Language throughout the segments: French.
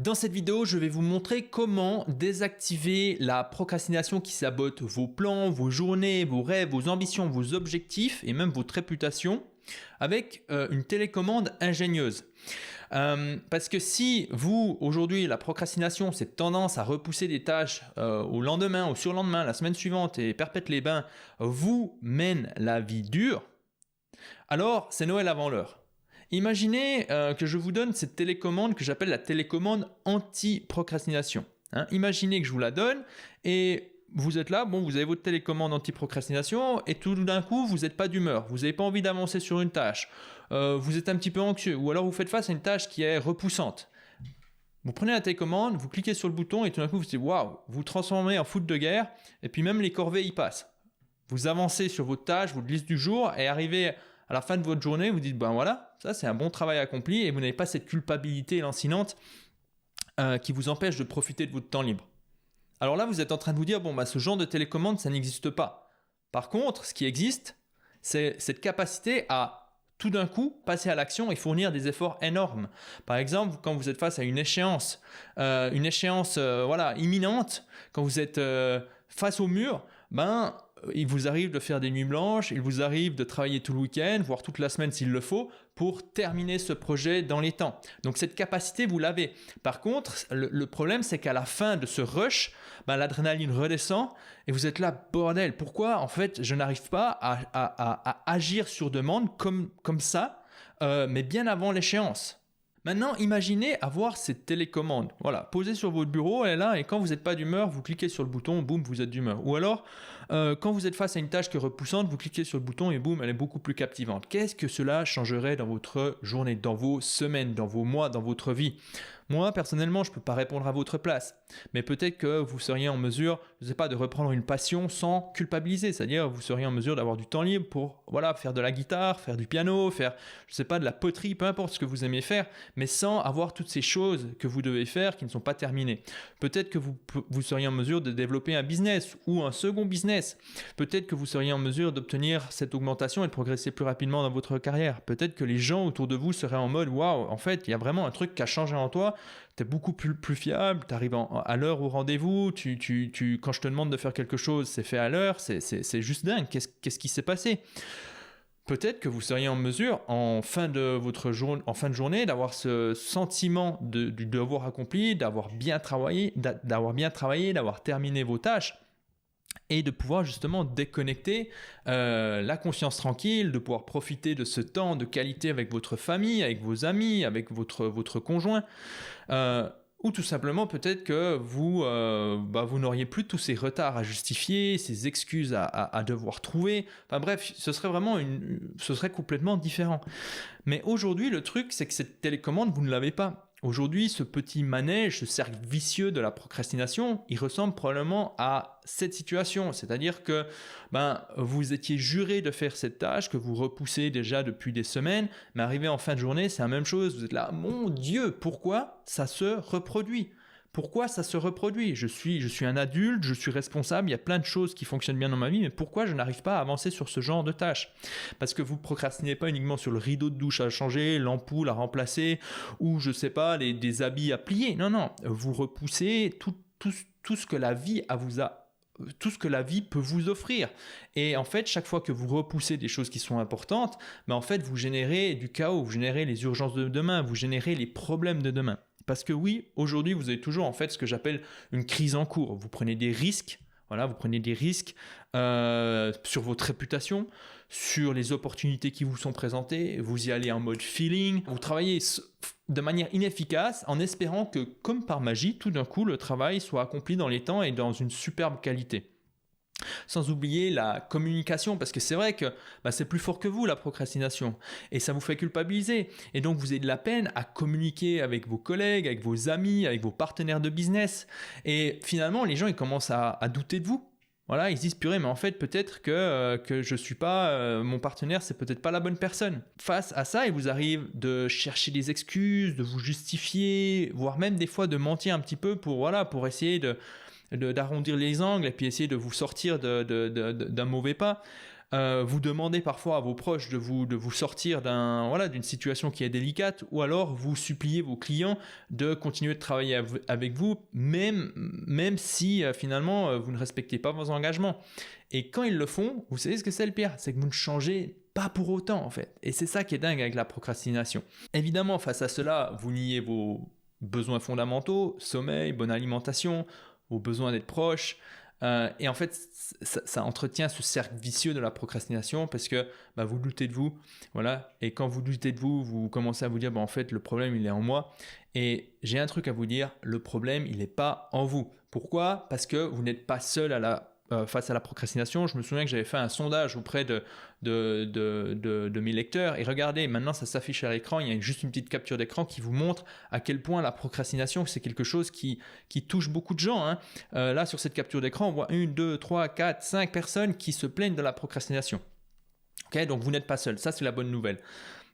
Dans cette vidéo, je vais vous montrer comment désactiver la procrastination qui sabote vos plans, vos journées, vos rêves, vos ambitions, vos objectifs et même votre réputation avec une télécommande ingénieuse. Parce que si vous, aujourd'hui, la procrastination, cette tendance à repousser des tâches au lendemain, au surlendemain, la semaine suivante et perpète les bains, vous mène la vie dure, alors c'est Noël avant l'heure. Imaginez que je vous donne cette télécommande que j'appelle la télécommande anti-procrastination. Imaginez que je vous la donne et vous êtes là, vous avez votre télécommande anti-procrastination et tout d'un coup, vous n'êtes pas d'humeur, vous n'avez pas envie d'avancer sur une tâche, vous êtes un petit peu anxieux ou alors vous faites face à une tâche qui est repoussante. Vous prenez la télécommande, vous cliquez sur le bouton et tout d'un coup, vous dites waouh, vous transformez en foot de guerre et puis même les corvées y passent. Vous avancez sur votre tâche, votre liste du jour et arrivez à la fin de votre journée, vous dites, ben voilà, ça c'est un bon travail accompli et vous n'avez pas cette culpabilité lancinante qui vous empêche de profiter de votre temps libre. Alors là, vous êtes en train de vous dire, ce genre de télécommande, ça n'existe pas. Par contre, ce qui existe, c'est cette capacité à tout d'un coup passer à l'action et fournir des efforts énormes. Par exemple, quand vous êtes face à une échéance imminente, quand vous êtes face au mur, il vous arrive de faire des nuits blanches, il vous arrive de travailler tout le week-end, voire toute la semaine s'il le faut, pour terminer ce projet dans les temps. Donc cette capacité, vous l'avez. Par contre, le problème, c'est qu'à la fin de ce rush, l'adrénaline redescend et vous êtes là, bordel, pourquoi en fait je n'arrive pas à agir sur demande comme ça, mais bien avant l'échéance. Maintenant, imaginez avoir cette télécommande. Voilà, posée sur votre bureau, elle est là, et quand vous n'êtes pas d'humeur, vous cliquez sur le bouton, boum, vous êtes d'humeur. Ou alors, quand vous êtes face à une tâche qui est repoussante, vous cliquez sur le bouton et boum, elle est beaucoup plus captivante. Qu'est-ce que cela changerait dans votre journée, dans vos semaines, dans vos mois, dans votre vie ? Moi, personnellement, je ne peux pas répondre à votre place. Mais peut-être que vous seriez en mesure, je ne sais pas, de reprendre une passion sans culpabiliser. C'est-à-dire, vous seriez en mesure d'avoir du temps libre pour faire de la guitare, faire du piano, faire, je ne sais pas, de la poterie, peu importe ce que vous aimez faire, mais sans avoir toutes ces choses que vous devez faire qui ne sont pas terminées. Peut-être que vous seriez en mesure de développer un business ou un second business. Peut-être que vous seriez en mesure d'obtenir cette augmentation et de progresser plus rapidement dans votre carrière. Peut-être que les gens autour de vous seraient en mode « Waouh, en fait, il y a vraiment un truc qui a changé en toi. Tu es beaucoup plus fiable, tu arrives à l'heure au rendez-vous, quand je te demande de faire quelque chose, c'est fait à l'heure, c'est juste dingue, qu'est-ce qui s'est passé ?» Peut-être que vous seriez en mesure, en fin de journée, d'avoir ce sentiment du devoir accompli, d'avoir bien travaillé, d'avoir terminé vos tâches et de pouvoir justement déconnecter la conscience tranquille, de pouvoir profiter de ce temps de qualité avec votre famille, avec vos amis, avec votre conjoint. Ou tout simplement peut-être que vous n'auriez plus tous ces retards à justifier, ces excuses à devoir trouver. Bref, ce serait complètement différent. Mais aujourd'hui, le truc, c'est que cette télécommande, vous ne l'avez pas. Aujourd'hui, ce petit manège, ce cercle vicieux de la procrastination, il ressemble probablement à cette situation. C'est-à-dire que vous étiez juré de faire cette tâche que vous repoussez déjà depuis des semaines, mais arrivé en fin de journée, c'est la même chose. Vous êtes là, mon Dieu, pourquoi ça se reproduit ? Pourquoi ça se reproduit ? Je suis un adulte, je suis responsable, il y a plein de choses qui fonctionnent bien dans ma vie, mais pourquoi je n'arrive pas à avancer sur ce genre de tâches ? Parce que vous ne procrastinez pas uniquement sur le rideau de douche à changer, l'ampoule à remplacer, ou je sais pas, des habits à plier. Non, vous repoussez tout ce que la vie tout ce que la vie peut vous offrir. Et en fait, chaque fois que vous repoussez des choses qui sont importantes, en fait, vous générez du chaos, vous générez les urgences de demain, vous générez les problèmes de demain. Parce que oui, aujourd'hui, vous avez toujours en fait ce que j'appelle une crise en cours. Vous prenez des risques, sur votre réputation, sur les opportunités qui vous sont présentées, vous y allez en mode feeling, vous travaillez de manière inefficace en espérant que, comme par magie, tout d'un coup, le travail soit accompli dans les temps et dans une superbe qualité. Sans oublier la communication, parce que c'est vrai que c'est plus fort que vous la procrastination et ça vous fait culpabiliser et donc vous avez de la peine à communiquer avec vos collègues, avec vos amis, avec vos partenaires de business et finalement les gens ils commencent à douter de vous. Voilà, ils se disent purée, mais en fait peut-être que je suis pas mon partenaire, c'est peut-être pas la bonne personne. Face à ça, il vous arrive de chercher des excuses, de vous justifier, voire même des fois de mentir un petit peu pour essayer d'arrondir les angles et puis essayer de vous sortir d'un mauvais pas. Vous demandez parfois à vos proches de vous sortir d'une situation qui est délicate, ou alors vous suppliez vos clients de continuer de travailler avec vous, même si finalement vous ne respectez pas vos engagements. Et quand ils le font, vous savez ce que c'est le pire? C'est que vous ne changez pas pour autant en fait. Et c'est ça qui est dingue avec la procrastination. Évidemment, face à cela, vous niez vos besoins fondamentaux, sommeil, bonne alimentation, vos besoins d'être proche. Et en fait, ça entretient ce cercle vicieux de la procrastination parce que vous doutez de vous. Voilà. Et quand vous doutez de vous, vous commencez à vous dire en fait, le problème, il est en moi. Et j'ai un truc à vous dire, le problème, il n'est pas en vous. Pourquoi? Parce que vous n'êtes pas seul face à la procrastination. Je me souviens que j'avais fait un sondage auprès de mes lecteurs et regardez, maintenant ça s'affiche à l'écran, il y a juste une petite capture d'écran qui vous montre à quel point la procrastination c'est quelque chose qui touche beaucoup de gens, hein. Là sur cette capture d'écran on voit 1, 2, 3, 4, 5 personnes qui se plaignent de la procrastination. Okay, donc vous n'êtes pas seul, ça c'est la bonne nouvelle.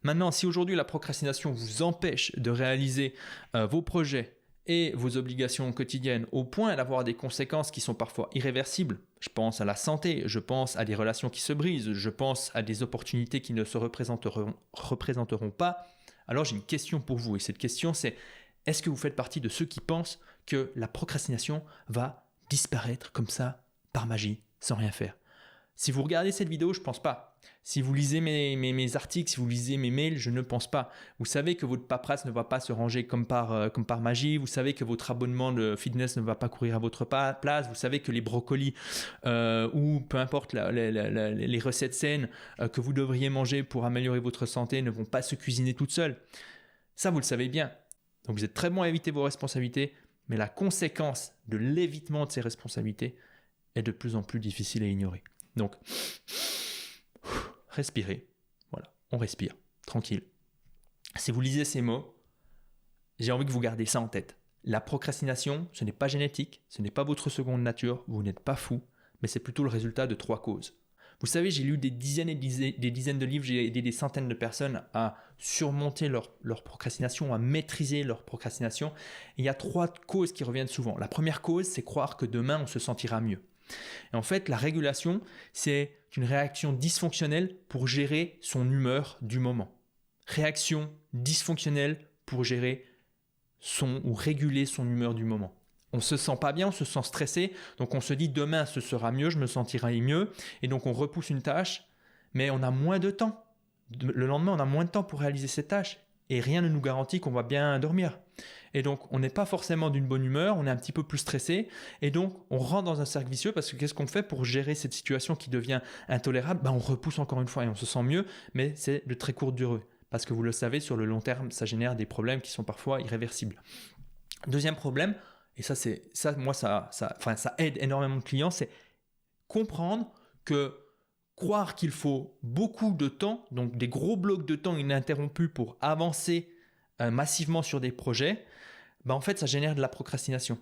Maintenant, si aujourd'hui la procrastination vous empêche de réaliser vos projets et vos obligations quotidiennes au point d'avoir des conséquences qui sont parfois irréversibles, je pense à la santé, je pense à des relations qui se brisent, je pense à des opportunités qui ne se représenteront pas, alors j'ai une question pour vous et cette question c'est: est-ce que vous faites partie de ceux qui pensent que la procrastination va disparaître comme ça par magie sans rien faire? Si vous regardez cette vidéo, je ne pense pas. Si vous lisez mes articles, si vous lisez mes mails, je ne pense pas. Vous savez que votre paperasse ne va pas se ranger comme par magie. Vous savez que votre abonnement de fitness ne va pas courir à votre place. Vous savez que les brocolis ou peu importe les recettes saines que vous devriez manger pour améliorer votre santé ne vont pas se cuisiner toutes seules. Ça, vous le savez bien. Donc, vous êtes très bon à éviter vos responsabilités, mais la conséquence de l'évitement de ces responsabilités est de plus en plus difficile à ignorer. Donc, respirez. Voilà, on respire, tranquille. Si vous lisez ces mots, j'ai envie que vous gardiez ça en tête. La procrastination, ce n'est pas génétique, ce n'est pas votre seconde nature, vous n'êtes pas fou, mais c'est plutôt le résultat de 3 causes. Vous savez, j'ai lu des dizaines et des dizaines de livres, j'ai aidé des centaines de personnes à surmonter leur procrastination, à maîtriser leur procrastination. Et il y a 3 causes qui reviennent souvent. La première cause, c'est croire que demain, on se sentira mieux. Et en fait, la régulation, c'est une réaction dysfonctionnelle pour gérer son humeur du moment. Réaction dysfonctionnelle pour gérer ou réguler son humeur du moment. On ne se sent pas bien, on se sent stressé, donc on se dit demain ce sera mieux, je me sentirai mieux, et donc on repousse une tâche, mais on a moins de temps. Le lendemain, on a moins de temps pour réaliser cette tâche, et rien ne nous garantit qu'on va bien dormir. Et donc, on n'est pas forcément d'une bonne humeur, on est un petit peu plus stressé, et donc on rentre dans un cercle vicieux parce que qu'est-ce qu'on fait pour gérer cette situation qui devient intolérable? On repousse encore une fois et on se sent mieux, mais c'est de très courte durée. Parce que vous le savez, sur le long terme, ça génère des problèmes qui sont parfois irréversibles. Deuxième problème, et ça aide énormément de clients, c'est comprendre que croire qu'il faut beaucoup de temps, donc des gros blocs de temps ininterrompus pour avancer massivement sur des projets, en fait, ça génère de la procrastination.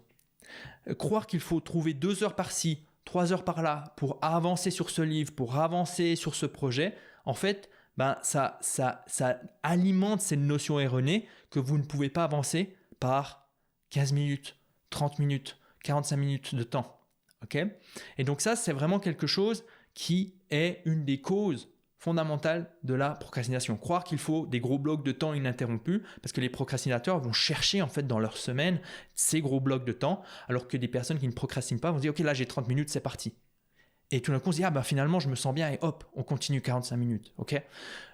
Croire qu'il faut trouver 2 heures par-ci, 3 heures par-là pour avancer sur ce livre, pour avancer sur ce projet, en fait, ça alimente cette notion erronée que vous ne pouvez pas avancer par 15 minutes, 30 minutes, 45 minutes de temps. Okay? Et donc ça, c'est vraiment quelque chose qui est une des causes fondamentales de la procrastination. Croire qu'il faut des gros blocs de temps ininterrompus, parce que les procrastinateurs vont chercher en fait dans leur semaine ces gros blocs de temps, alors que des personnes qui ne procrastinent pas vont se dire « Ok, là j'ai 30 minutes, c'est parti ». Et tout d'un coup, on se dit « Ah finalement, je me sens bien » et hop, on continue 45 minutes. Okay.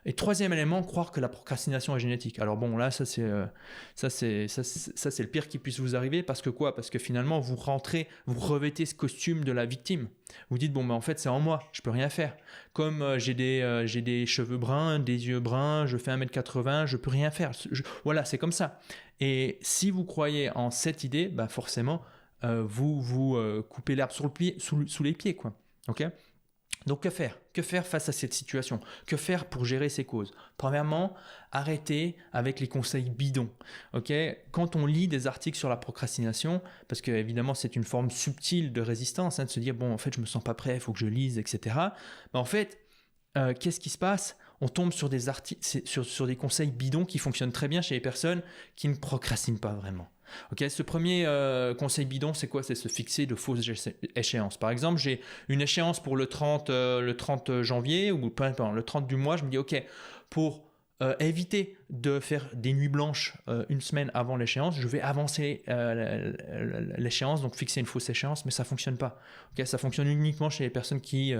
Et troisième élément, croire que la procrastination est génétique. Alors bon, là, ça c'est le pire qui puisse vous arriver. Parce que quoi? Parce que finalement, vous revêtez ce costume de la victime. Vous dites « Bon, en fait, c'est en moi, je peux rien faire. Comme j'ai des cheveux bruns, des yeux bruns, je fais 1m80, je peux rien faire. » Voilà, c'est comme ça. Et si vous croyez en cette idée, forcément, vous coupez l'herbe sous les pieds, quoi. Okay. Donc que faire? Que faire face à cette situation? Que faire pour gérer ces causes? Premièrement, arrêtez avec les conseils bidons. Okay. Quand on lit des articles sur la procrastination, parce que évidemment c'est une forme subtile de résistance, de se dire bon en fait je me sens pas prêt, il faut que je lise, etc. En fait, qu'est-ce qui se passe? On tombe sur des articles, sur des conseils bidons qui fonctionnent très bien chez les personnes qui ne procrastinent pas vraiment. Ok, ce premier conseil bidon, c'est quoi? C'est se fixer de fausses échéances. Par exemple, j'ai une échéance pour le 30 janvier ou le 30 du mois, je me dis ok, pour éviter de faire des nuits blanches une semaine avant l'échéance, je vais avancer l'échéance, donc fixer une fausse échéance, mais ça ne fonctionne pas. Okay, ça fonctionne uniquement chez les personnes qui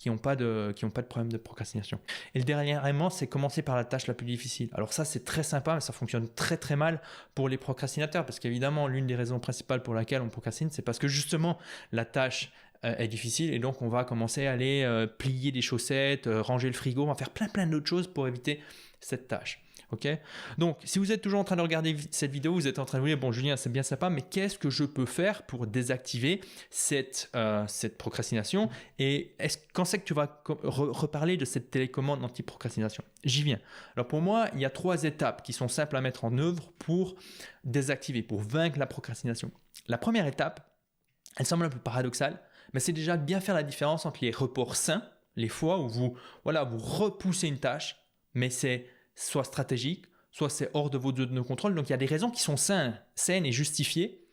n'ont pas de problème de procrastination. Et le dernier élément, c'est commencer par la tâche la plus difficile. Alors ça, c'est très sympa, mais ça fonctionne très très mal pour les procrastinateurs, parce qu'évidemment, l'une des raisons principales pour laquelle on procrastine, c'est parce que justement, la tâche est difficile et donc on va commencer à aller plier des chaussettes, ranger le frigo, on va faire plein d'autres choses pour éviter cette tâche. Okay, donc, si vous êtes toujours en train de regarder cette vidéo, vous êtes en train de vous dire, bon Julien, c'est bien sympa, mais qu'est-ce que je peux faire pour désactiver cette procrastination? Et quand c'est que tu vas reparler de cette télécommande anti-procrastination? J'y viens. Alors pour moi, il y a 3 étapes qui sont simples à mettre en œuvre pour désactiver, pour vaincre la procrastination. La première étape, elle semble un peu paradoxale, mais c'est déjà de bien faire la différence entre les reports sains, les fois où vous repoussez une tâche, mais c'est soit stratégique, soit c'est hors de votre zone de contrôle. Donc, il y a des raisons qui sont saines et justifiées.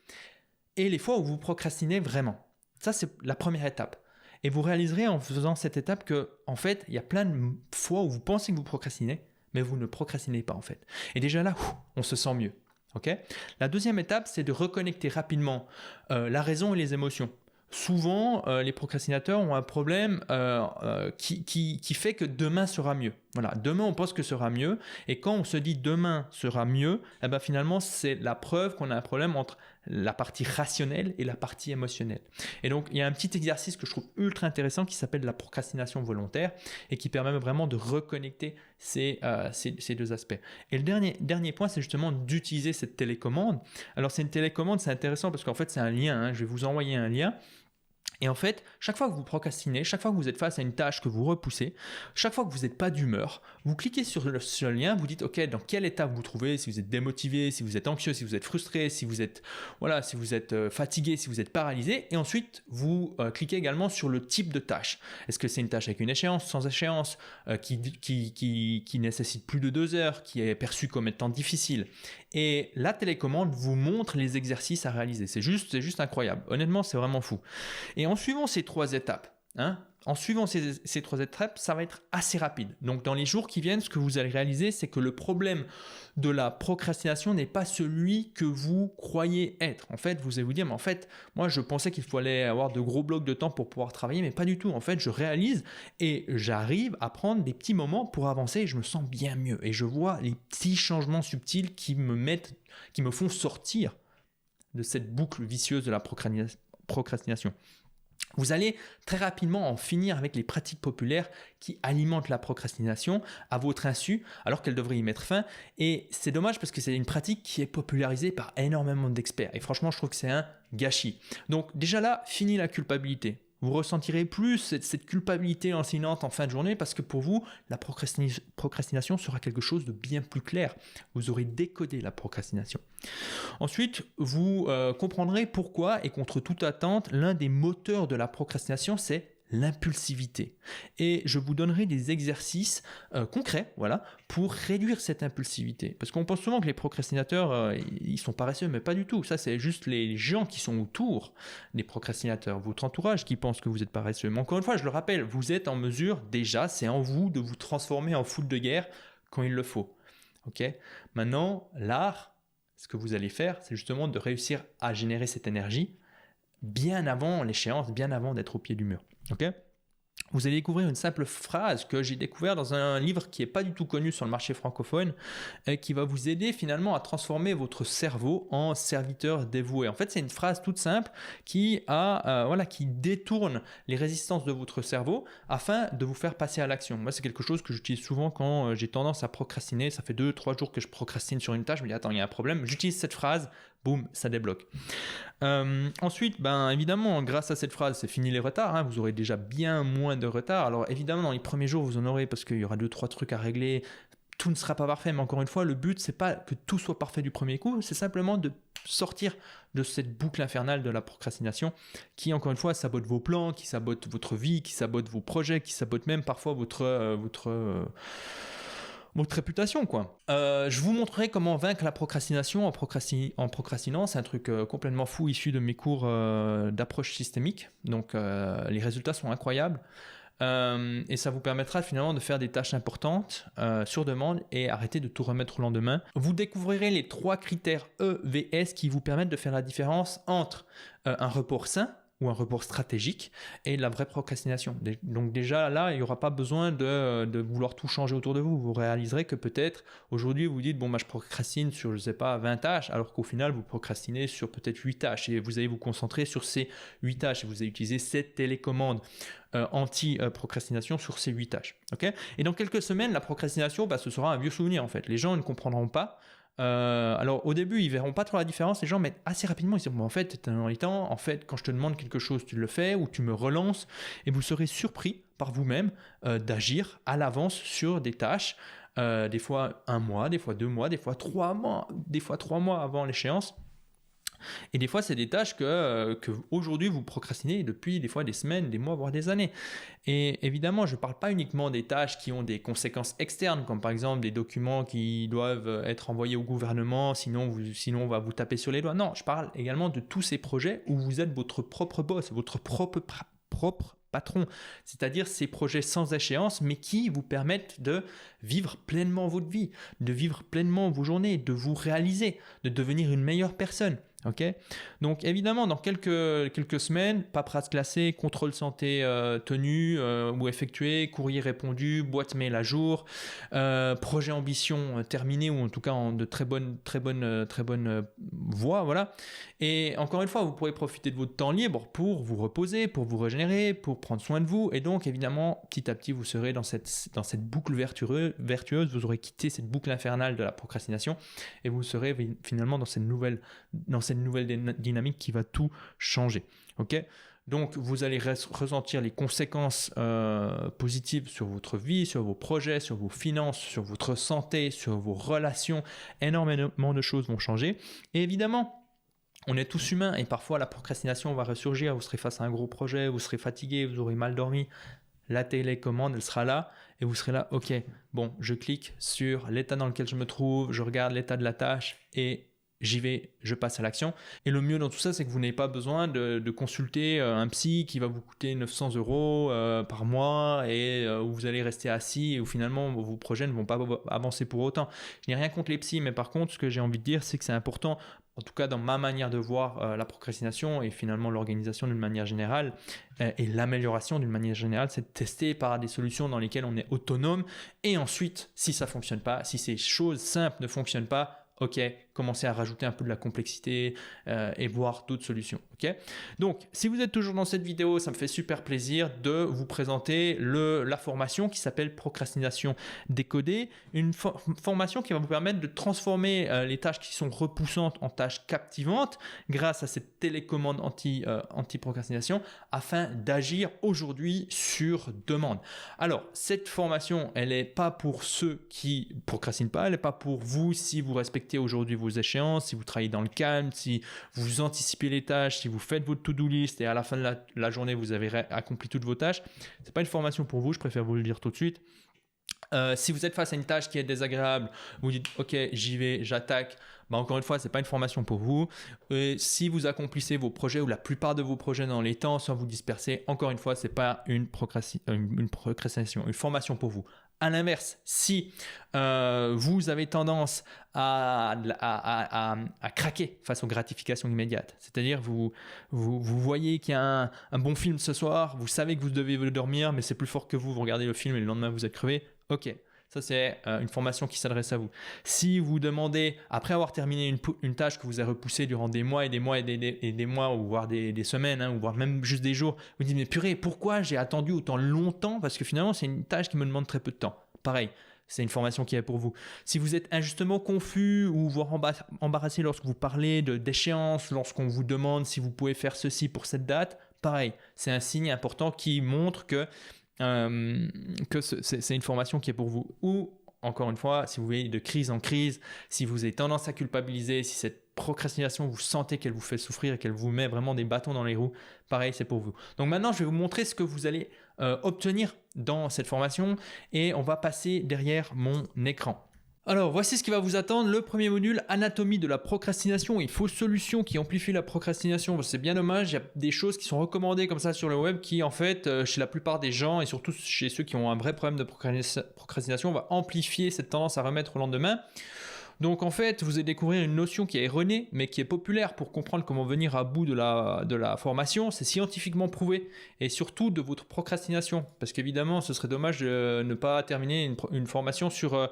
Et les fois où vous procrastinez vraiment. Ça, c'est la première étape. Et vous réaliserez en faisant cette étape que, en fait, il y a plein de fois où vous pensez que vous procrastinez, mais vous ne procrastinez pas, en fait. Et déjà là, on se sent mieux. Okay, la deuxième étape, c'est de reconnecter rapidement la raison et les émotions. Souvent, les procrastinateurs ont un problème qui fait que demain sera mieux. Voilà, demain on pense que sera mieux et quand on se dit demain sera mieux, eh ben finalement c'est la preuve qu'on a un problème entre la partie rationnelle et la partie émotionnelle. Et donc il y a un petit exercice que je trouve ultra intéressant qui s'appelle la procrastination volontaire et qui permet vraiment de reconnecter ces 2 aspects. Et le dernier point, c'est justement d'utiliser cette télécommande. Alors c'est une télécommande, c'est intéressant parce qu'en fait c'est un lien, hein. Je vais vous envoyer un lien. Et en fait, chaque fois que vous procrastinez, chaque fois que vous êtes face à une tâche que vous repoussez, chaque fois que vous n'êtes pas d'humeur, vous cliquez sur le lien, vous dites ok, dans quel état vous vous trouvez, si vous êtes démotivé, si vous êtes anxieux, si vous êtes frustré, si vous êtes fatigué, si vous êtes paralysé, et ensuite vous cliquez également sur le type de tâche. Est-ce que c'est une tâche avec une échéance, sans échéance, qui nécessite plus de 2 heures, qui est perçue comme étant difficile? Et la télécommande vous montre les exercices à réaliser. C'est juste incroyable. Honnêtement, c'est vraiment fou. Et en suivant ces 3 étapes, ces 3 étapes, ça va être assez rapide. Donc, dans les jours qui viennent, ce que vous allez réaliser, c'est que le problème de la procrastination n'est pas celui que vous croyez être. En fait, vous allez vous dire, mais en fait, moi, je pensais qu'il fallait avoir de gros blocs de temps pour pouvoir travailler, mais pas du tout. En fait, je réalise et j'arrive à prendre des petits moments pour avancer et je me sens bien mieux. Et je vois les petits changements subtils qui me font sortir de cette boucle vicieuse de la procrastination. Vous allez très rapidement en finir avec les pratiques populaires qui alimentent la procrastination à votre insu, alors qu'elle devrait y mettre fin. Et c'est dommage parce que c'est une pratique qui est popularisée par énormément d'experts. Et franchement, je trouve que c'est un gâchis. Donc déjà là, fini la culpabilité. Vous ressentirez plus cette culpabilité lancinante en fin de journée parce que pour vous, la procrastination sera quelque chose de bien plus clair. Vous aurez décodé la procrastination. Ensuite, vous comprendrez pourquoi et contre toute attente, l'un des moteurs de la procrastination, c'est l'impulsivité. Et je vous donnerai des exercices concrets pour réduire cette impulsivité. Parce qu'on pense souvent que les procrastinateurs, ils sont paresseux, mais pas du tout. Ça, c'est juste les gens qui sont autour des procrastinateurs, votre entourage qui pense que vous êtes paresseux. Mais encore une fois, je le rappelle, vous êtes en mesure déjà, c'est en vous de vous transformer en foule de guerre quand il le faut. Okay ? Maintenant, l'art, ce que vous allez faire, c'est justement de réussir à générer cette énergie bien avant l'échéance, bien avant d'être au pied du mur. Okay ? Vous allez découvrir une simple phrase que j'ai découvert dans un livre qui n'est pas du tout connu sur le marché francophone et qui va vous aider finalement à transformer votre cerveau en serviteur dévoué. En fait, c'est une phrase toute simple qui détourne les résistances de votre cerveau afin de vous faire passer à l'action. Moi, c'est quelque chose que j'utilise souvent quand j'ai tendance à procrastiner. Ça fait 2-3 jours que je procrastine sur une tâche. Je me dis, attends, il y a un problème. J'utilise cette phrase. Boum, ça débloque. Ensuite, évidemment, grâce à cette phrase, c'est fini les retards. Vous aurez déjà bien moins de retard. Alors évidemment, dans les premiers jours, vous en aurez parce qu'il y aura 2-3 trucs à régler. Tout ne sera pas parfait, mais encore une fois, le but, c'est pas que tout soit parfait du premier coup. C'est simplement de sortir de cette boucle infernale de la procrastination qui, encore une fois, sabote vos plans, qui sabote votre vie, qui sabote vos projets, qui sabote même parfois votre votre réputation, quoi. Je vous montrerai comment vaincre la procrastination en procrastinant. C'est un truc complètement fou issu de mes cours d'approche systémique. Donc, les résultats sont incroyables. Et ça vous permettra finalement de faire des tâches importantes sur demande et arrêter de tout remettre au lendemain. Vous découvrirez les 3 critères EVS qui vous permettent de faire la différence entre un report sain ou un report stratégique et la vraie procrastination. Donc déjà là, il n'y aura pas besoin de vouloir tout changer autour de vous. Vous réaliserez que peut-être aujourd'hui vous dites je procrastine sur 20 tâches, alors qu'au final vous procrastinez sur peut-être 8 tâches et vous allez vous concentrer sur ces 8 tâches et vous allez utiliser cette télécommande anti-procrastination sur ces 8 tâches. Okay, et dans quelques semaines, la procrastination, ce sera un vieux souvenir en fait. Les gens ne comprendront pas. Alors au début ils verront pas trop la différence les gens, mais assez rapidement ils se disent en fait dans les temps, en fait quand je te demande quelque chose tu le fais ou tu me relances, et vous serez surpris par vous-même d'agir à l'avance sur des tâches, des fois 1 mois, des fois 2 mois, des fois 3 mois, des fois 3 mois avant l'échéance. Et des fois, c'est des tâches que aujourd'hui vous procrastinez depuis des fois des semaines, des mois, voire des années. Et évidemment, je ne parle pas uniquement des tâches qui ont des conséquences externes, comme par exemple des documents qui doivent être envoyés au gouvernement, sinon on va vous taper sur les doigts. Non, je parle également de tous ces projets où vous êtes votre propre boss, votre propre patron, c'est-à-dire ces projets sans échéance, mais qui vous permettent de vivre pleinement votre vie, de vivre pleinement vos journées, de vous réaliser, de devenir une meilleure personne. Okay, donc évidemment, dans quelques semaines, paperasse classée, contrôle santé tenu ou effectué, courrier répondu, boîte mail à jour, projet ambition terminé ou en tout cas en de très bonne voie, voilà. Et encore une fois, vous pourrez profiter de votre temps libre pour vous reposer, pour vous régénérer, pour prendre soin de vous. Et donc évidemment, petit à petit, vous serez dans cette boucle vertueuse, vous aurez quitté cette boucle infernale de la procrastination et vous serez finalement dans cette nouvelle dynamique qui va tout changer. Okay, donc vous allez ressentir les conséquences positives sur votre vie, sur vos projets, sur vos finances, sur votre santé, sur vos relations. Énormément de choses vont changer. Et évidemment, on est tous humains et parfois la procrastination va ressurgir. Vous serez face à un gros projet, vous serez fatigué, vous aurez mal dormi. La télécommande, elle sera là et vous serez là, ok, bon, je clique sur l'état dans lequel je me trouve, je regarde l'état de la tâche et j'y vais, je passe à l'action. Et le mieux dans tout ça, c'est que vous n'avez pas besoin de consulter un psy qui va vous coûter 900 € par mois et où vous allez rester assis et où finalement vos projets ne vont pas avancer pour autant. Je n'ai rien contre les psys, mais par contre, ce que j'ai envie de dire, c'est que c'est important, en tout cas dans ma manière de voir la procrastination et finalement l'organisation d'une manière générale et l'amélioration d'une manière générale, c'est de tester par des solutions dans lesquelles on est autonome. Et ensuite, si ça ne fonctionne pas, si ces choses simples ne fonctionnent pas, ok, commencez à rajouter un peu de la complexité et voir d'autres solutions. Okay, donc, si vous êtes toujours dans cette vidéo, ça me fait super plaisir de vous présenter la formation qui s'appelle Procrastination décodée, une formation qui va vous permettre de transformer les tâches qui sont repoussantes en tâches captivantes grâce à cette télécommande anti-procrastination afin d'agir aujourd'hui sur demande. Alors, cette formation, elle n'est pas pour ceux qui procrastinent pas, elle n'est pas pour vous si vous respectez aujourd'hui vos échéances, si vous travaillez dans le calme, si vous anticipez les tâches, si vous faites votre to-do list et à la fin de la journée, vous avez accompli toutes vos tâches. Ce n'est pas une formation pour vous, je préfère vous le dire tout de suite. Si vous êtes face à une tâche qui est désagréable, vous dites « Ok, j'y vais, j'attaque », encore une fois, ce n'est pas une formation pour vous. Et si vous accomplissez vos projets ou la plupart de vos projets dans les temps sans vous disperser, encore une fois, ce n'est pas une procrastination, une formation pour vous. À l'inverse, si vous avez tendance à craquer face aux gratifications immédiates, c'est-à-dire vous voyez qu'il y a un bon film ce soir, vous savez que vous devez dormir, mais c'est plus fort que vous regardez le film et le lendemain vous êtes crevé, ok. Ça, c'est une formation qui s'adresse à vous. Si vous demandez, après avoir terminé une tâche que vous avez repoussée durant des mois et des mois et des mois, ou voire des semaines, ou voire même juste des jours, vous dites, mais purée, pourquoi j'ai attendu autant longtemps? Parce que finalement, c'est une tâche qui me demande très peu de temps. Pareil, c'est une formation qui est pour vous. Si vous êtes injustement confus ou voire embarrassé lorsque vous parlez d'échéance, lorsqu'on vous demande si vous pouvez faire ceci pour cette date, pareil, c'est un signe important qui montre que c'est une formation qui est pour vous. Ou, encore une fois, si vous voyez de crise en crise, si vous avez tendance à culpabiliser, si cette procrastination, vous sentez qu'elle vous fait souffrir et qu'elle vous met vraiment des bâtons dans les roues, pareil, c'est pour vous. Donc maintenant, je vais vous montrer ce que vous allez obtenir dans cette formation et on va passer derrière mon écran. Alors, voici ce qui va vous attendre. Le premier module, anatomie de la procrastination et fausses solutions qui amplifient la procrastination. C'est bien dommage, il y a des choses qui sont recommandées comme ça sur le web qui, en fait, chez la plupart des gens et surtout chez ceux qui ont un vrai problème de procrastination, va amplifier cette tendance à remettre au lendemain. Donc en fait, vous allez découvrir une notion qui est erronée, mais qui est populaire pour comprendre comment venir à bout de la formation. C'est scientifiquement prouvé, et surtout de votre procrastination. Parce qu'évidemment, ce serait dommage de ne pas terminer une formation sur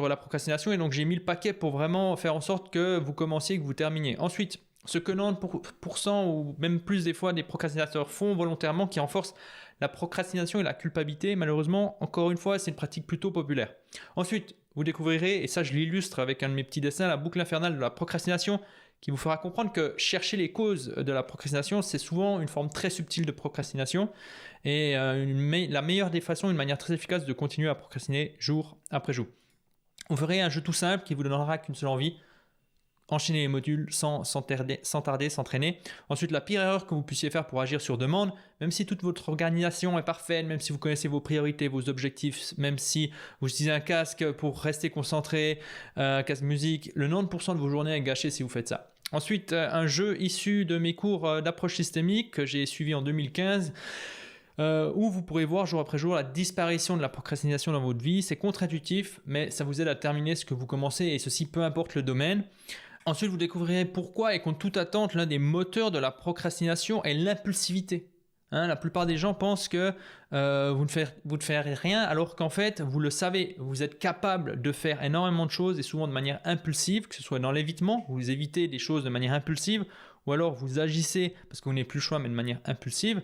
la procrastination. Et donc j'ai mis le paquet pour vraiment faire en sorte que vous commenciez et que vous terminiez. Ensuite, ce que 90% ou même plus des fois des procrastinateurs font volontairement qui renforce la procrastination et la culpabilité, malheureusement, encore une fois, c'est une pratique plutôt populaire. Ensuite, vous découvrirez, et ça je l'illustre avec un de mes petits dessins, la boucle infernale de la procrastination qui vous fera comprendre que chercher les causes de la procrastination, c'est souvent une forme très subtile de procrastination et la meilleure des façons, une manière très efficace de continuer à procrastiner jour après jour. On ferait un jeu tout simple qui vous donnera qu'une seule envie, enchaîner les modules sans tarder, s'entraîner. Ensuite, la pire erreur que vous puissiez faire pour agir sur demande, même si toute votre organisation est parfaite, même si vous connaissez vos priorités, vos objectifs, même si vous utilisez un casque pour rester concentré, casque musique, le 90% de vos journées est gâché si vous faites ça. Ensuite, un jeu issu de mes cours d'approche systémique que j'ai suivi en 2015, où vous pourrez voir jour après jour la disparition de la procrastination dans votre vie. C'est contre-intuitif, mais ça vous aide à terminer ce que vous commencez et ceci peu importe le domaine. Ensuite, vous découvrirez pourquoi et contre toute attente, l'un des moteurs de la procrastination est l'impulsivité. La plupart des gens pensent que vous ne ferez rien alors qu'en fait, vous le savez, vous êtes capable de faire énormément de choses et souvent de manière impulsive, que ce soit dans l'évitement, vous évitez des choses de manière impulsive ou alors vous agissez parce que vous n'avez plus le choix mais de manière impulsive.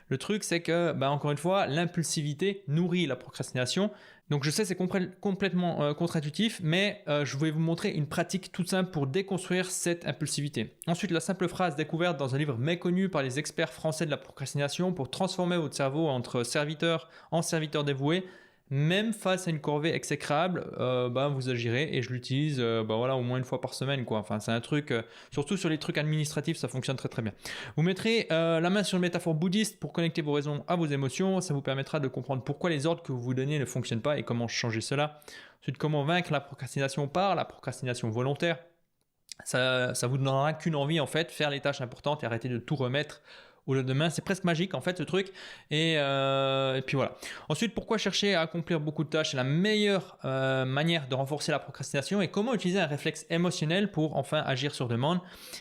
Le truc c'est que, encore une fois, l'impulsivité nourrit la procrastination. Donc je sais c'est complètement contre-intuitif, mais je vais vous montrer une pratique toute simple pour déconstruire cette impulsivité. Ensuite, la simple phrase découverte dans un livre méconnu par les experts français de la procrastination pour transformer votre cerveau en serviteur dévoué. Même face à une corvée exécrable, vous agirez et je l'utilise au moins une fois par semaine, quoi. Enfin, c'est un truc, surtout sur les trucs administratifs, ça fonctionne très très bien. Vous mettrez la main sur une métaphore bouddhiste pour connecter vos raisons à vos émotions. Ça vous permettra de comprendre pourquoi les ordres que vous vous donnez ne fonctionnent pas et comment changer cela. Ensuite, comment vaincre la procrastination par la procrastination volontaire. Ça vous donnera qu'une envie en fait, faire les tâches importantes et arrêter de tout remettre au lendemain. C'est presque magique en fait ce truc et puis voilà. Ensuite, pourquoi chercher à accomplir beaucoup de tâches? C'est la meilleure manière de renforcer la procrastination et comment utiliser un réflexe émotionnel pour enfin agir sur demande.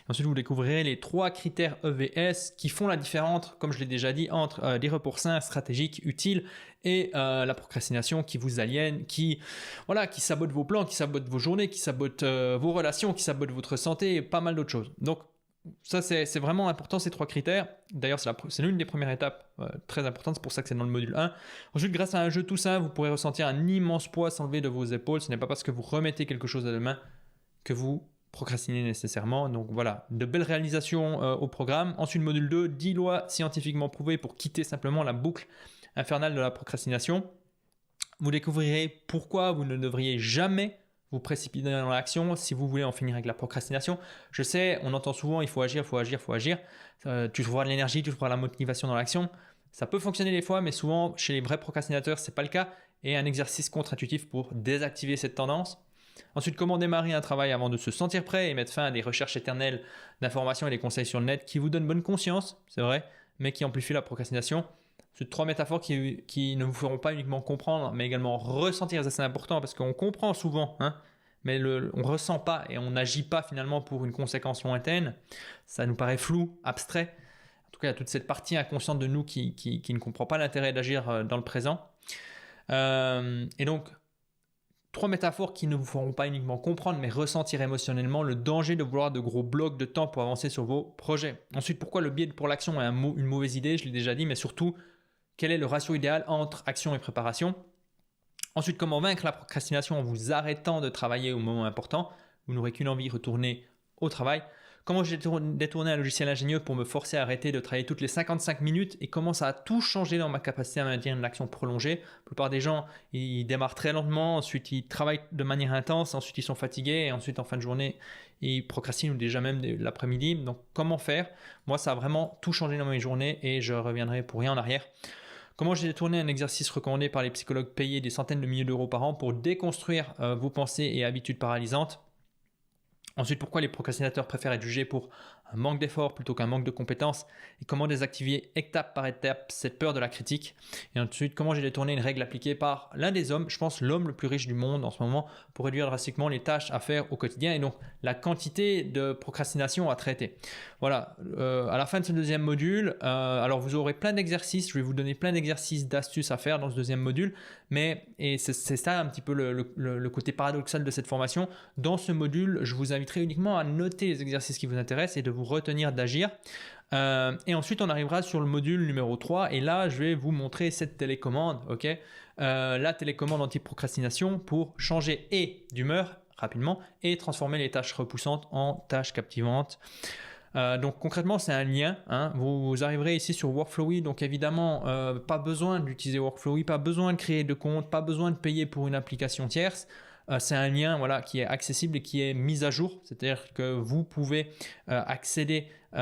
Ensuite, vous découvrirez les 3 critères EVS qui font la différence, comme je l'ai déjà dit, entre des reports sains, stratégiques, utiles et la procrastination qui vous aliène, qui sabote vos plans, qui sabote vos journées, qui sabote vos relations, qui sabote votre santé et pas mal d'autres choses. Donc ça, c'est vraiment important, ces 3 critères. D'ailleurs, c'est l'une des premières étapes très importantes, c'est pour ça que c'est dans le module 1. Ensuite, grâce à un jeu tout simple, vous pourrez ressentir un immense poids s'enlever de vos épaules. Ce n'est pas parce que vous remettez quelque chose à demain que vous procrastinez nécessairement. Donc voilà, de belles réalisations au programme. Ensuite, module 2, 10 lois scientifiquement prouvées pour quitter simplement la boucle infernale de la procrastination. Vous découvrirez pourquoi vous ne devriez jamais vous précipitez dans l'action si vous voulez en finir avec la procrastination. Je sais, on entend souvent il faut agir. Tu trouveras de l'énergie, tu trouveras la motivation dans l'action. Ça peut fonctionner des fois, mais souvent chez les vrais procrastinateurs, ce n'est pas le cas. Et un exercice contre-intuitif pour désactiver cette tendance. Ensuite, comment démarrer un travail avant de se sentir prêt et mettre fin à des recherches éternelles d'informations et des conseils sur le net qui vous donnent bonne conscience, c'est vrai, mais qui amplifient la procrastination. Ces 3 métaphores qui ne vous feront pas uniquement comprendre, mais également ressentir. Ça, c'est important parce qu'on comprend souvent, mais on ne ressent pas et on n'agit pas finalement pour une conséquence lointaine. Ça nous paraît flou, abstrait. En tout cas, il y a toute cette partie inconsciente de nous qui ne comprend pas l'intérêt d'agir dans le présent. Et donc, 3 métaphores qui ne vous feront pas uniquement comprendre, mais ressentir émotionnellement le danger de vouloir de gros blocs de temps pour avancer sur vos projets. Ensuite, pourquoi le biais pour l'action est une mauvaise idée, je l'ai déjà dit, mais surtout, quel est le ratio idéal entre action et préparation? Ensuite, comment vaincre la procrastination en vous arrêtant de travailler au moment important? Vous n'aurez qu'une envie, retourner au travail. Comment j'ai détourné un logiciel ingénieux pour me forcer à arrêter de travailler toutes les 55 minutes et comment ça a tout changé dans ma capacité à maintenir une action prolongée. La plupart des gens, ils démarrent très lentement, ensuite ils travaillent de manière intense, ensuite ils sont fatigués et ensuite en fin de journée, ils procrastinent ou déjà même l'après-midi. Donc comment faire? Moi, ça a vraiment tout changé dans mes journées et je reviendrai pour rien en arrière. Comment j'ai détourné un exercice recommandé par les psychologues payés des centaines de milliers d'euros par an pour déconstruire vos pensées et habitudes paralysantes. Ensuite, pourquoi les procrastinateurs préfèrent être jugés pour un manque d'effort plutôt qu'un manque de compétences et comment désactiver étape par étape cette peur de la critique. Et ensuite, comment j'ai détourné une règle appliquée par l'un des hommes, je pense l'homme le plus riche du monde en ce moment, pour réduire drastiquement les tâches à faire au quotidien et donc la quantité de procrastination à traiter. Voilà, à la fin de ce deuxième module, alors vous aurez plein d'exercices, je vais vous donner plein d'exercices, d'astuces à faire dans ce deuxième module, et c'est ça un petit peu le côté paradoxal de cette formation. Dans ce module, je vous inviterai uniquement à noter les exercices qui vous intéressent et de vous retenir d'agir. Et ensuite, on arrivera sur le module numéro 3 et là, je vais vous montrer cette télécommande, ok, la télécommande anti-procrastination pour changer d'humeur rapidement et transformer les tâches repoussantes en tâches captivantes. Donc concrètement, c'est un lien. Vous arriverez ici sur Workflowy. Donc évidemment, pas besoin d'utiliser Workflowy, pas besoin de créer de compte, pas besoin de payer pour une application tierce. C'est un lien qui est accessible et qui est mis à jour. C'est-à-dire que vous pouvez accéder vous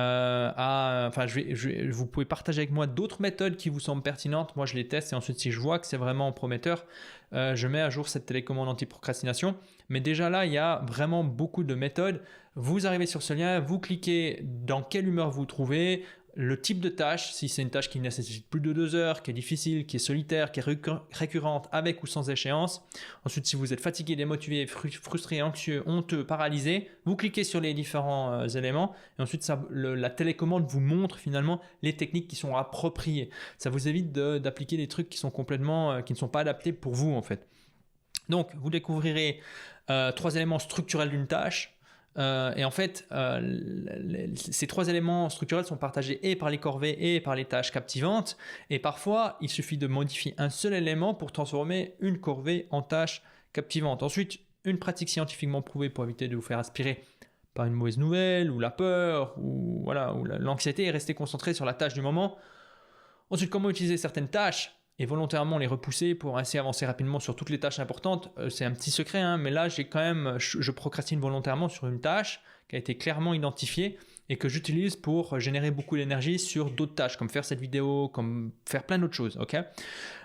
pouvez partager avec moi d'autres méthodes qui vous semblent pertinentes. Moi, je les teste et ensuite, si je vois que c'est vraiment prometteur, je mets à jour cette télécommande anti-procrastination. Mais déjà là, il y a vraiment beaucoup de méthodes. Vous arrivez sur ce lien, vous cliquez dans quelle humeur vous trouvez, le type de tâche, si c'est une tâche qui nécessite plus de 2 heures, qui est difficile, qui est solitaire, qui est récurrente, avec ou sans échéance. Ensuite, si vous êtes fatigué, démotivé, frustré, anxieux, honteux, paralysé, vous cliquez sur les différents éléments et ensuite la télécommande vous montre finalement les techniques qui sont appropriées. Ça vous évite d'appliquer des trucs qui sont complètement, qui ne sont pas adaptés pour vous en fait. Donc, vous découvrirez 3 éléments structurels d'une tâche. Et en fait, ces 3 éléments structurels sont partagés et par les corvées et par les tâches captivantes. Et parfois, il suffit de modifier un seul élément pour transformer une corvée en tâche captivante. Ensuite, une pratique scientifiquement prouvée pour éviter de vous faire aspirer par une mauvaise nouvelle ou la peur ou l'anxiété et rester concentré sur la tâche du moment. Ensuite, comment utiliser certaines tâches et volontairement les repousser pour ainsi avancer rapidement sur toutes les tâches importantes. C'est un petit secret, mais là, je procrastine volontairement sur une tâche qui a été clairement identifiée et que j'utilise pour générer beaucoup d'énergie sur d'autres tâches, comme faire cette vidéo, comme faire plein d'autres choses. Okay.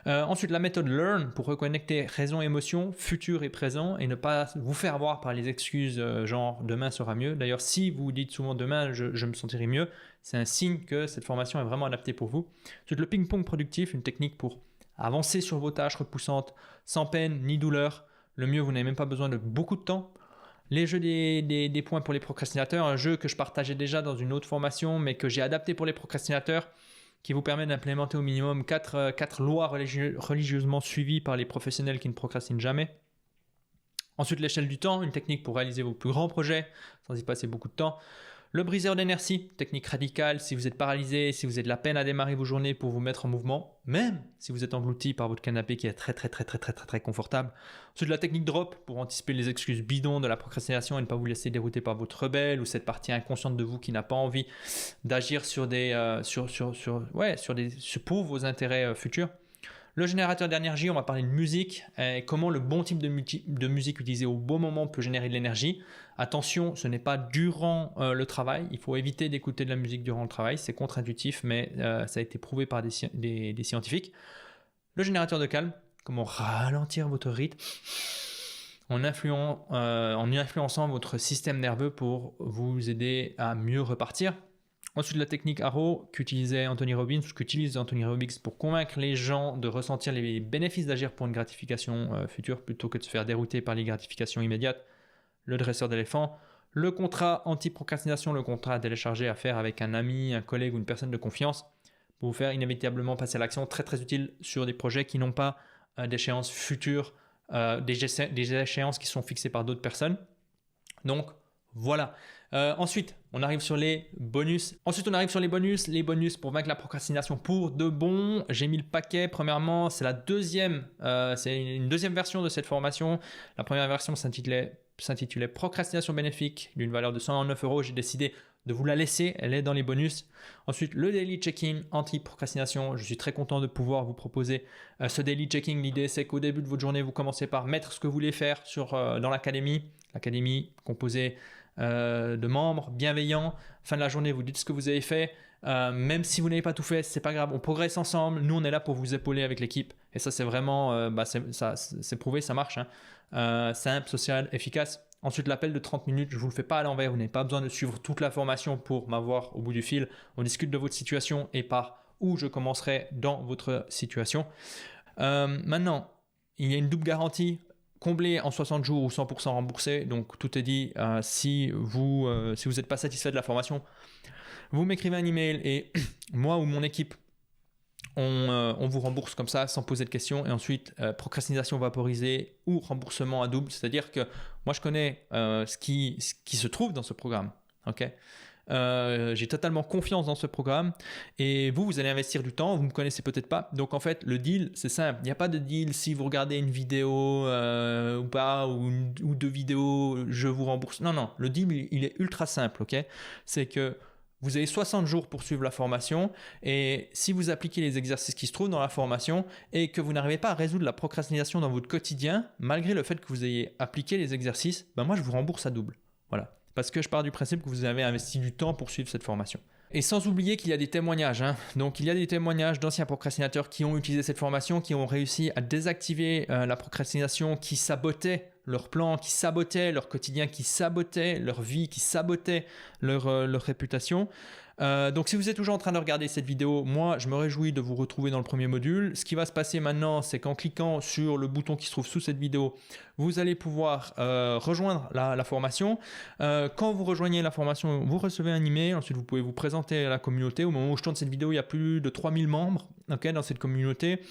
Ensuite, la méthode Learn pour reconnecter raison, émotion, futur et présent et ne pas vous faire avoir par les excuses genre demain sera mieux. D'ailleurs, si vous dites souvent demain je me sentirai mieux, c'est un signe que cette formation est vraiment adaptée pour vous. Ensuite, le ping-pong productif, une technique pour avancer sur vos tâches repoussantes sans peine ni douleur. Le mieux, vous n'avez même pas besoin de beaucoup de temps. Les jeux des points pour les procrastinateurs, un jeu que je partageais déjà dans une autre formation, mais que j'ai adapté pour les procrastinateurs, qui vous permet d'implémenter au minimum 4 lois religieusement suivies par les professionnels qui ne procrastinent jamais. Ensuite, l'échelle du temps, une technique pour réaliser vos plus grands projets sans y passer beaucoup de temps. Le briseur d'inertie, technique radicale si vous êtes paralysé, si vous avez de la peine à démarrer vos journées pour vous mettre en mouvement, même si vous êtes englouti par votre canapé qui est très confortable. Ensuite, la technique drop pour anticiper les excuses bidons de la procrastination et ne pas vous laisser dérouter par votre rebelle ou cette partie inconsciente de vous qui n'a pas envie d'agir pour vos intérêts futurs. Le générateur d'énergie, on va parler de musique et comment le bon type de musique utilisé au bon moment peut générer de l'énergie. Attention, ce n'est pas durant le travail. Il faut éviter d'écouter de la musique durant le travail. C'est contre-intuitif, mais ça a été prouvé par des scientifiques. Le générateur de calme, comment ralentir votre rythme en influençant votre système nerveux pour vous aider à mieux repartir. Ensuite, la technique Arrow qu'utilise Anthony Robbins pour convaincre les gens de ressentir les bénéfices d'agir pour une gratification future plutôt que de se faire dérouter par les gratifications immédiates. Le dresseur d'éléphant, le contrat anti-procrastination, le contrat à télécharger à faire avec un ami, un collègue ou une personne de confiance pour vous faire inévitablement passer à l'action, très utile sur des projets qui n'ont pas d'échéance future, des échéances qui sont fixées par d'autres personnes. Donc, voilà. Ensuite, on arrive sur les bonus. Les bonus pour vaincre la procrastination pour de bon. J'ai mis le paquet. Premièrement, c'est une deuxième version de cette formation. La première version s'intitulait Procrastination bénéfique d'une valeur de 109 €. J'ai décidé de vous la laisser. Elle est dans les bonus. Ensuite, le daily check-in anti-procrastination. Je suis très content de pouvoir vous proposer ce daily check-in. L'idée, c'est qu'au début de votre journée, vous commencez par mettre ce que vous voulez faire dans l'académie. L'académie composée de membres bienveillants. Fin de la journée, vous dites ce que vous avez fait. Même si vous n'avez pas tout fait, c'est pas grave, on progresse ensemble. Nous, on est là pour vous épauler avec l'équipe. Et ça, c'est vraiment, c'est prouvé, ça marche. Simple, social, efficace. Ensuite, l'appel de 30 minutes, je ne vous le fais pas à l'envers. Vous n'avez pas besoin de suivre toute la formation pour m'avoir au bout du fil. On discute de votre situation et par où je commencerai dans votre situation. Maintenant, il y a une double garantie. Comblé en 60 jours ou 100% remboursé. Donc, tout est dit. Si vous n'êtes pas satisfait de la formation, vous m'écrivez un email et moi ou mon équipe, on vous rembourse comme ça sans poser de questions. Et ensuite, procrastination vaporisée ou remboursement à double. C'est-à-dire que moi, je connais ce qui se trouve dans ce programme. Ok. J'ai totalement confiance dans ce programme et vous allez investir du temps, vous ne me connaissez peut-être pas, donc en fait le deal c'est simple, il n'y a pas de deal si vous regardez une vidéo ou pas, ou 2 vidéos je vous rembourse, non, le deal il est ultra simple, ok, c'est que vous avez 60 jours pour suivre la formation et si vous appliquez les exercices qui se trouvent dans la formation et que vous n'arrivez pas à résoudre la procrastination dans votre quotidien, malgré le fait que vous ayez appliqué les exercices, moi je vous rembourse à double, voilà. Parce que je pars du principe que vous avez investi du temps pour suivre cette formation. Et sans oublier qu'il y a des témoignages. Donc, il y a des témoignages d'anciens procrastinateurs qui ont utilisé cette formation, qui ont réussi à désactiver la procrastination, qui sabotait leur plan, qui sabotait leur quotidien, qui sabotait leur vie, qui sabotait leur réputation. Donc, si vous êtes toujours en train de regarder cette vidéo, moi, je me réjouis de vous retrouver dans le premier module. Ce qui va se passer maintenant, c'est qu'en cliquant sur le bouton qui se trouve sous cette vidéo, vous allez pouvoir rejoindre la formation. Quand vous rejoignez la formation, vous recevez un email. Ensuite, vous pouvez vous présenter à la communauté. Au moment où je tourne cette vidéo, il y a plus de 3000 membres dans cette communauté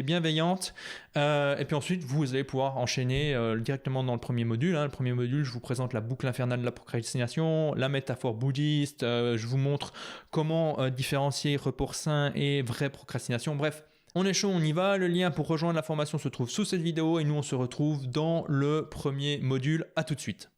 bienveillante. Et puis ensuite, vous allez pouvoir enchaîner directement dans le premier module. Le premier module, je vous présente la boucle infernale de la procrastination, la métaphore bouddhiste. Je vous montre comment différencier report sain et vraie procrastination. Bref, on est chaud, on y va. Le lien pour rejoindre la formation se trouve sous cette vidéo et nous on se retrouve dans le premier module. À tout de suite.